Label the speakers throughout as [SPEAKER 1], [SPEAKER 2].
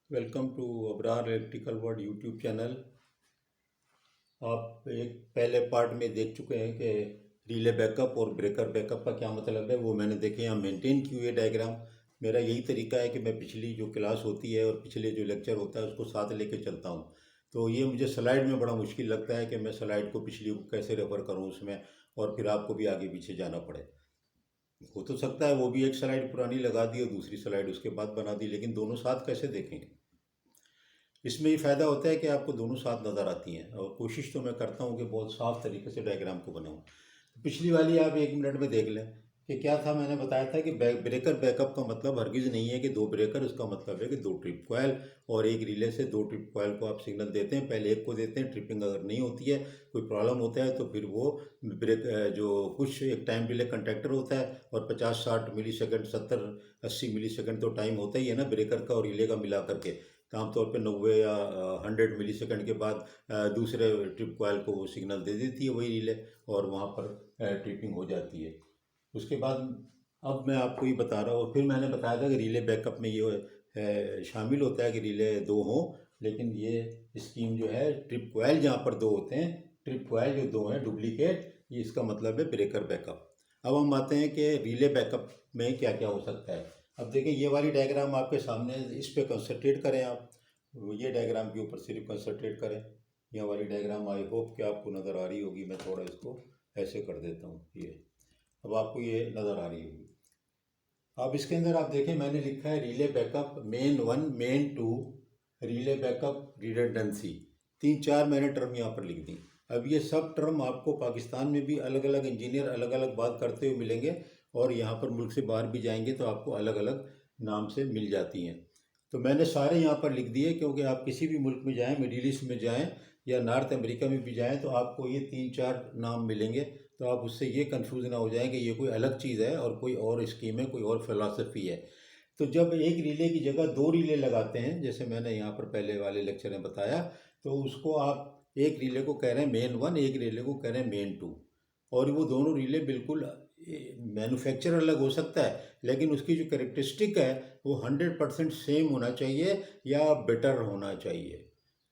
[SPEAKER 1] Welcome to Abrar electrical world YouTube channel. आप एक पहले पार्ट में देख चुके हैं कि रिले बैकअप और ब्रेकर बैकअप का क्या मतलब है, वो मैंने देखे यहाँ मेंटेन की हुई है डायग्राम। मेरा यही तरीका है कि मैं पिछली जो क्लास होती है और पिछले जो लेक्चर होता है उसको साथ लेके चलता हूँ। तो ये मुझे स्लाइड में बड़ा मुश्किल लगता है कि मैं स्लाइड को पिछली को कैसे रेफर करूँ उसमें, और फिर आपको भी आगे पीछे जाना पड़े। हो तो सकता है वो भी एक स्लाइड पुरानी लगा दी और दूसरी स्लाइड उसके बाद बना दी, लेकिन दोनों साथ कैसे देखेंगे। इसमें ये फ़ायदा होता है कि आपको दोनों साथ नज़र आती हैं, और कोशिश तो मैं करता हूँ कि बहुत साफ़ तरीके से डायग्राम को बनाऊँ। तो पिछली वाली आप 1 मिनट में देख लें कि क्या था। मैंने बताया था कि ब्रेकर बैकअप का मतलब हरगिज़ नहीं है कि दो ब्रेकर, उसका मतलब है कि दो ट्रिप कोयल और एक रिले से दो ट्रिप कोयल को आप सिग्नल देते हैं। पहले एक को देते हैं, ट्रिपिंग अगर नहीं होती है, कोई प्रॉब्लम होता है तो फिर वो जो कुछ एक टाइम डिले कंट्रैक्टर होता है, और 50-60 मिली सेकेंड, 70-80 मिली सेकेंड तो टाइम होता ही है ना ब्रेकर का और रिले का मिला करके। तो आमतौर पे 90 या 100 मिली सेकेंड के बाद दूसरे ट्रिप कॉइल को वो सिग्नल दे देती है वही रिले, और वहाँ पर ट्रिपिंग हो जाती है। उसके बाद अब मैं आपको ये बता रहा हूँ, फिर मैंने बताया था कि रिले बैकअप में ये शामिल होता है कि रिले दो हों, लेकिन ये स्कीम जो है ट्रिप कॉइल जहाँ पर दो होते हैं, ट्रिप कॉइल जो दो हैं डुप्लीकेट, ये इसका मतलब है ब्रेकर बैकअप। अब हम आते हैं कि रिले बैकअप में क्या क्या हो सकता है। अब देखें ये वाली डायग्राम आपके सामने, इस पे कंसंट्रेट करें आप, ये डायग्राम के ऊपर सिर्फ कंसंट्रेट करें। ये वाली डायग्राम आई होप कि आपको नज़र आ रही होगी। मैं थोड़ा इसको ऐसे कर देता हूँ, ये अब आपको ये नज़र आ रही होगी। अब इसके अंदर आप देखें मैंने लिखा है relay backup main one main two, relay backup redundancy, 3-4 मैंने टर्म यहाँ पर लिख दी। अब ये सब टर्म आपको पाकिस्तान में भी अलग अलग इंजीनियर अलग अलग बात करते हुए मिलेंगे, और यहाँ पर मुल्क से बाहर भी जाएंगे तो आपको अलग अलग नाम से मिल जाती हैं। तो मैंने सारे यहाँ पर लिख दिए, क्योंकि आप किसी भी मुल्क में जाएँ, मिडिल ईस्ट में जाएँ या नॉर्थ अमेरिका में भी जाएँ, तो आपको ये 3-4 नाम मिलेंगे। तो आप उससे ये कंफ्यूज ना हो जाएं कि ये कोई अलग चीज़ है और कोई और स्कीम है, कोई और फिलॉसफी है। तो जब एक रिले की जगह दो रिले लगाते हैं, जैसे मैंने यहाँ पर पहले वाले लेक्चर में बताया, तो उसको आप एक रिले को कह रहे हैं मेन वन, एक रिले को कह रहे हैं मेन टू। और वो दोनों रिले बिल्कुल मैन्युफैक्चर अलग हो सकता है, लेकिन उसकी जो करेक्टरिस्टिक है वो 100% सेम होना चाहिए या बेटर होना चाहिए।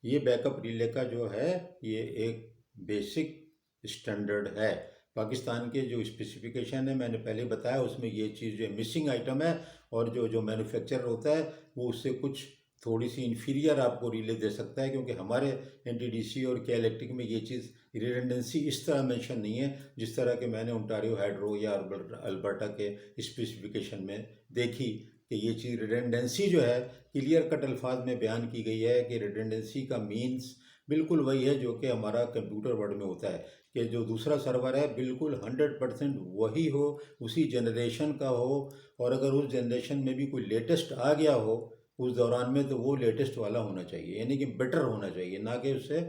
[SPEAKER 1] ये बैकअप रिले का जो है ये एक बेसिक स्टैंडर्ड है। पाकिस्तान के जो स्पेसिफिकेशन है मैंने पहले बताया, उसमें ये चीज़ जो मिसिंग आइटम है, और जो जो मैन्युफैक्चरर होता है वो उससे कुछ थोड़ी सी इन्फीरियर आपको रिले दे सकता है, क्योंकि हमारे एनटीडीसी और के इलेक्ट्रिक में ये चीज़ रिडंडेंसी इस तरह मेंशन नहीं है जिस तरह के मैंने ओंटारियो हाइड्रो या अल्बर्टा के स्पेसिफिकेशन में देखी, कि ये चीज़ रिडंडेंसी जो है क्लियर कट अल्फाज में बयान की गई है कि रिडंडेंसी का मीन्स बिल्कुल वही है जो कि हमारा कंप्यूटर वर्ड में होता है, कि जो दूसरा सर्वर है बिल्कुल 100% वही हो, उसी जनरेशन का हो, और अगर उस जनरेशन में भी कोई लेटेस्ट आ गया हो उस दौरान में, तो वो लेटेस्ट वाला होना चाहिए, यानी कि बेटर होना चाहिए, ना कि उससे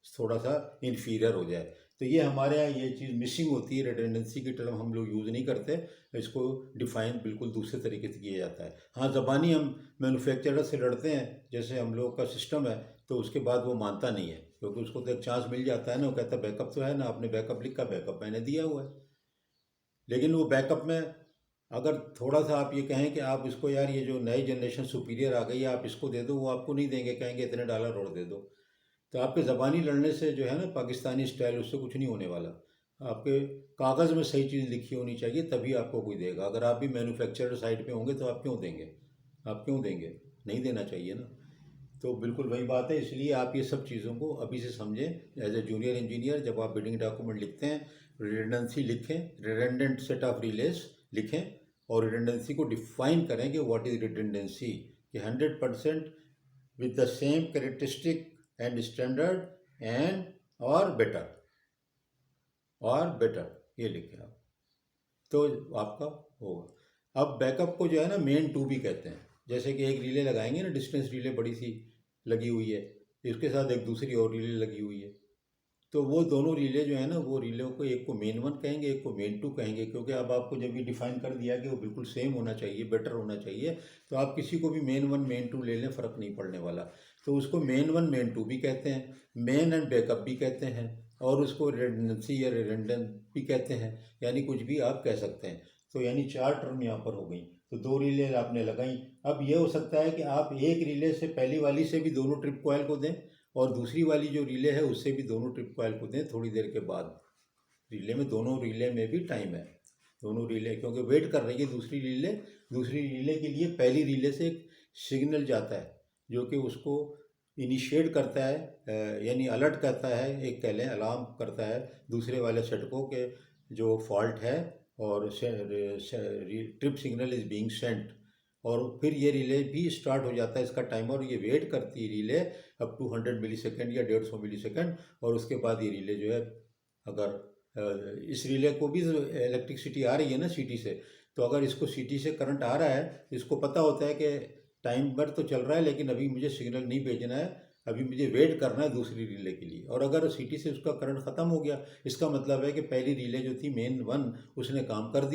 [SPEAKER 1] थोड़ा सा इन्फीरियर हो जाए। तो ये हमारे यहाँ ये चीज़ मिसिंग होती है, रिडंडेंसी की टर्म हम लोग यूज़ नहीं करते, इसको डिफाइन बिल्कुल दूसरे तरीके से किया जाता है। हाँ, ज़बानी हम मैन्युफैक्चरर से लड़ते हैं, जैसे हम लोग का सिस्टम है, तो उसके बाद वो मानता नहीं है, क्योंकि उसको तो एक चांस मिल जाता है ना, वो कहता है बैकअप तो है ना, आपने बैकअप लिखा, बैकअप मैंने दिया हुआ है। लेकिन वो बैकअप में अगर थोड़ा सा आप ये कहें कि आप इसको यार ये जो नई जनरेशन सुपीरियर आ गई है आप इसको दे दो, वो आपको नहीं देंगे, कहेंगे इतने डॉलर और दे दो। तो आपके ज़बानी लड़ने से जो है ना पाकिस्तानी स्टाइल, उससे कुछ नहीं होने वाला। आपके कागज़ में सही चीज़ लिखी होनी चाहिए, तभी आपको कोई देगा। अगर आप भी मैन्युफैक्चरर साइड पे होंगे तो आप क्यों देंगे, आप क्यों देंगे, नहीं देना चाहिए ना। तो बिल्कुल वही बात है, इसलिए आप ये सब चीज़ों को अभी से समझें। एज ए जूनियर इंजीनियर जब आप बिल्डिंग डॉक्यूमेंट लिखते हैं, रिडंडेंसी लिखें, रिडंडेंट सेट ऑफ रिलेस लिखें, और रिडंडेंसी को डिफाइन करें कि व्हाट इज रिडंडेंसी, कि 100% with the same characteristic and standard and और बेटर ये लिखे आप, तो आपका होगा। अब बैकअप को जो है ना मेन टू भी कहते हैं। जैसे कि एक रिले लगाएंगे ना, डिस्टेंस रिले बड़ी सी लगी हुई है, इसके साथ एक दूसरी और रिले लगी हुई है, तो वो दोनों रिले जो है ना, वो रिले को एक को मेन वन कहेंगे, एक को मेन टू कहेंगे, क्योंकि अब आपको जब ये डिफाइन कर दिया कि वो बिल्कुल सेम होना चाहिए, बेटर होना चाहिए, तो आप किसी को भी मेन वन मेन टू ले लें, फ़र्क नहीं पड़ने वाला। तो उसको मेन वन मेन टू भी कहते हैं, मेन एंड बैकअप भी कहते हैं, और उसको रिडंडेंसी या रिडंडेंट भी कहते हैं, यानी कुछ भी आप कह सकते हैं। तो यानी 4 टर्म यहाँ पर हो गई। तो 2 रिले आपने लगाई। अब ये हो सकता है कि आप एक रिले से पहली वाली से भी दोनों ट्रिप कॉयल को दें और दूसरी वाली जो रिले है उससे भी दोनों ट्रिप कॉयल को दें थोड़ी देर के बाद। रिले में दोनों रिले में भी टाइम है, दोनों रिले क्योंकि वेट कर रही है दूसरी रिले के लिए पहली रिले से एक सिग्नल जाता है जो कि उसको इनिशिएट करता है, यानी अलर्ट करता है, एक कह लें अलार्म करता है दूसरे वाले सेट को कि जो फॉल्ट है और trip signal is being Saint. और फिर ये रिले भी स्टार्ट हो जाता है, इसका टाइमर ये वेट करती है relay up to 100 millisecond या 150 मिली सेकेंड। और उसके बाद ये रिले जो है, अगर इस रिले को भी इलेक्ट्रिसिटी आ रही है ना सिटी से, तो अगर इसको सिटी से करंट आ रहा है, इसको पता होता है कि टाइमर तो चल रहा है लेकिन अभी मुझे सिग्नल नहीं भेजना है, अभी मुझे वेट करना है दूसरी रिले के लिए। और अगर सिटी से उसका करंट ख़त्म हो गया, इसका मतलब है कि पहली रिले जो थी मेन वन, उसने काम कर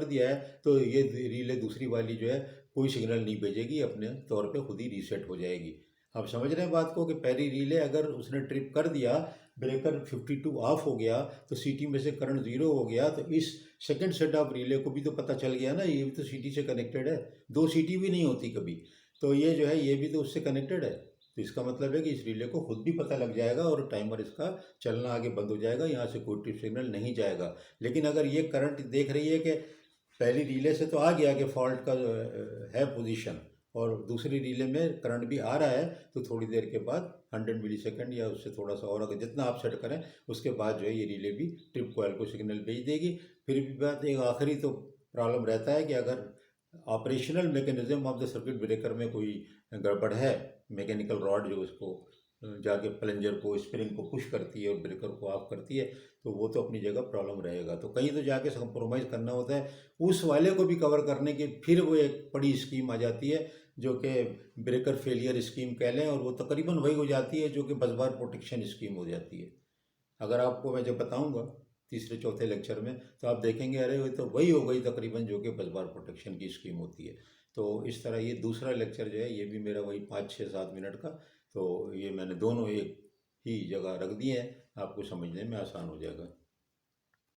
[SPEAKER 1] दिया है, तो ये रिले दूसरी वाली जो है कोई सिग्नल नहीं भेजेगी, अपने तौर पे खुद ही रीसेट हो जाएगी। आप समझ रहे हैं बात को कि पहली रिले अगर उसने ट्रिप कर दिया, ब्रेकर 52 ऑफ हो गया, तो सिटी में से करंट ज़ीरो हो गया, तो इस सेकंड सेट ऑफ रिले को भी तो पता चल गया ना, ये भी तो सिटी से कनेक्टेड है, दो सिटी भी नहीं होती कभी, तो ये जो है ये भी तो उससे कनेक्टेड है। तो इसका मतलब है कि इस रिले को खुद भी पता लग जाएगा और टाइमर इसका चलना आगे बंद हो जाएगा, यहाँ से कोई ट्रिप सिग्नल नहीं जाएगा। लेकिन अगर ये करंट देख रही है कि पहली रिले से तो आ गया कि फॉल्ट का है पोजीशन, और दूसरी रिले में करंट भी आ रहा है, तो थोड़ी देर के बाद 100 मिली सेकेंड या उससे थोड़ा सा और अगर जितना आप सेट करें उसके बाद जो है ये रिले भी ट्रिप कॉयल को सिग्नल भेज देगी। फिर भी बात एक आखिरी तो प्रॉब्लम रहता है कि अगर operational mechanism of the circuit breaker में कोई गड़बड़ है, मैकेनिकल रॉड जो उसको जाके प्लंजर को स्प्रिंग को पुश करती है और ब्रेकर को ऑफ करती है, तो वो तो अपनी जगह प्रॉब्लम रहेगा, तो कहीं तो जाके कंप्रोमाइज़ करना होता है। उस वाले को भी कवर करने की फिर वो एक बड़ी स्कीम आ जाती है जो कि ब्रेकर फेलियर स्कीम कह लें, और वो तकरीबन वही हो जाती है जो कि बस बार प्रोटेक्शन स्कीम हो जाती है। अगर आपको मैं जब बताऊंगा तीसरे चौथे लेक्चर में, तो आप देखेंगे अरे वो तो वही हो गई तकरीबन जो कि बस बार प्रोटेक्शन की स्कीम होती है। तो इस तरह ये दूसरा लेक्चर जो है ये भी मेरा वही 5 6 7 मिनट का, तो ये मैंने दोनों एक ही जगह रख दिए हैं, आपको समझने में आसान हो जाएगा।